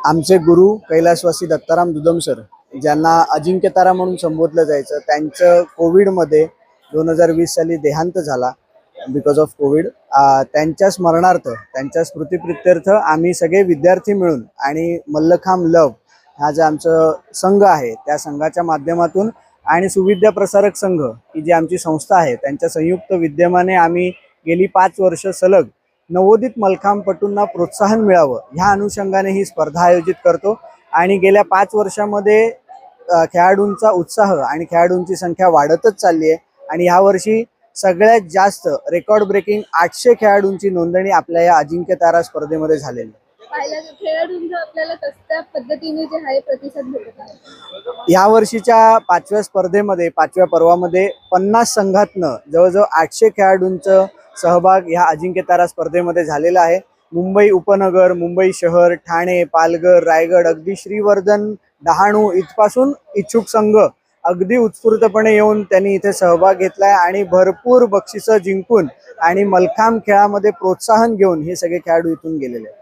आमचे गुरु कैलासवासी दत्ताराम दुदम सर, ज्यांना अजिंक्य तारा म्हणून संबोधलं जायचं, त्यांचं कोविडमध्ये 2020 साली देहांत झाला बिकॉज ऑफ कोविड. त्यांच्या स्मरणार्थ, त्यांच्या स्मृतिप्रित्यर्थ आम्ही सगळे विद्यार्थी मिळून आणि मल्लखांब लव हा जो आमचं संघ आहे त्या संघाच्या माध्यमातून आणि सुविद्या प्रसारक संघ ही जी आमची संस्था आहे त्यांच्या संयुक्त विद्यमाने आम्ही गेली 5 वर्ष सलग नवोदित मल्लखांबपटूंना प्रोत्साहन मिळावं ह्या अनुषंगाने ही स्पर्धा आयोजित करतो. आणि गेल्या 5 वर्षामध्ये खेळाडूंचा उत्साह आणि खेळाडूंची संख्या वाढतच चालली आहे. आणि यावर्षी सगळ्यात जास्त रेकॉर्ड ब्रेकिंग 800 खेळाडूंची नोंदणी आपल्या या अजिंक्य तारा स्पर्धेमध्ये झालेली आहे. खेळाडूंचा आपल्याला कशा पद्धतीने जे आहे प्रतिसाद भेटत आहे. या वर्षीच्या 5व्या स्पर्धेमध्ये, 5व्या पर्वामध्ये 50 संघातनं जवळजवळ 800 खेळाडूंचं सहभाग ह्या अजिंक्य तारा स्पर्धेमध्ये झालेला आहे. मुंबई उपनगर, मुंबई शहर, ठाणे, पालघर, रायगड, अगदी श्रीवर्धन, डहाणू इथपासून इच्छुक संघ अगदी उत्स्फूर्तपणे येऊन त्यांनी इथे सहभाग घेतलाय आणि भरपूर बक्षिसं जिंकून आणि मल्लखांब खेळामध्ये प्रोत्साहन घेऊन हे सगळे खेळाडू इथून गेलेले आहेत.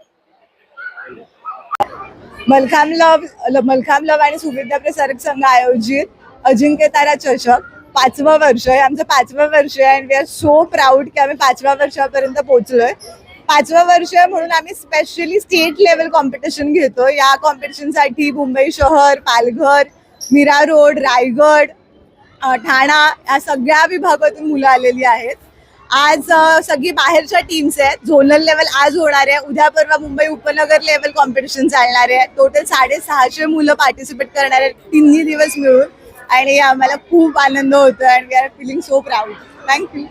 मल्लखांब लव आणि सुविद्या प्रसारक संघ आयोजित अजिंक्य तारा चषक 5वं वर्ष आहे. आमचं 5वं वर्ष आहे. वी आर सो प्राऊड की आम्ही 5व्या वर्षापर्यंत पोहोचलोय. 5वं वर्ष म्हणून आम्ही स्पेशली स्टेट लेवल कॉम्पिटिशन घेतो. या कॉम्पिटिशनसाठी मुंबई शहर, पालघर, मीरा रोड, रायगड, ठाणा या सगळ्या विभागातून मुलं आलेली आहेत. आज सगळी बाहेरच्या टीम्स आहेत. झोनल लेवल आज होणार आहे. उद्या परवा मुंबई उपनगर लेवल कॉम्पिटिशन चालणार आहे. टोटल 650 मुलं पार्टिसिपेट करणार आहेत 3 दिवस मिळून. आणि आम्हाला खूप आनंद होतो आणि we are feeling so proud. Thank you.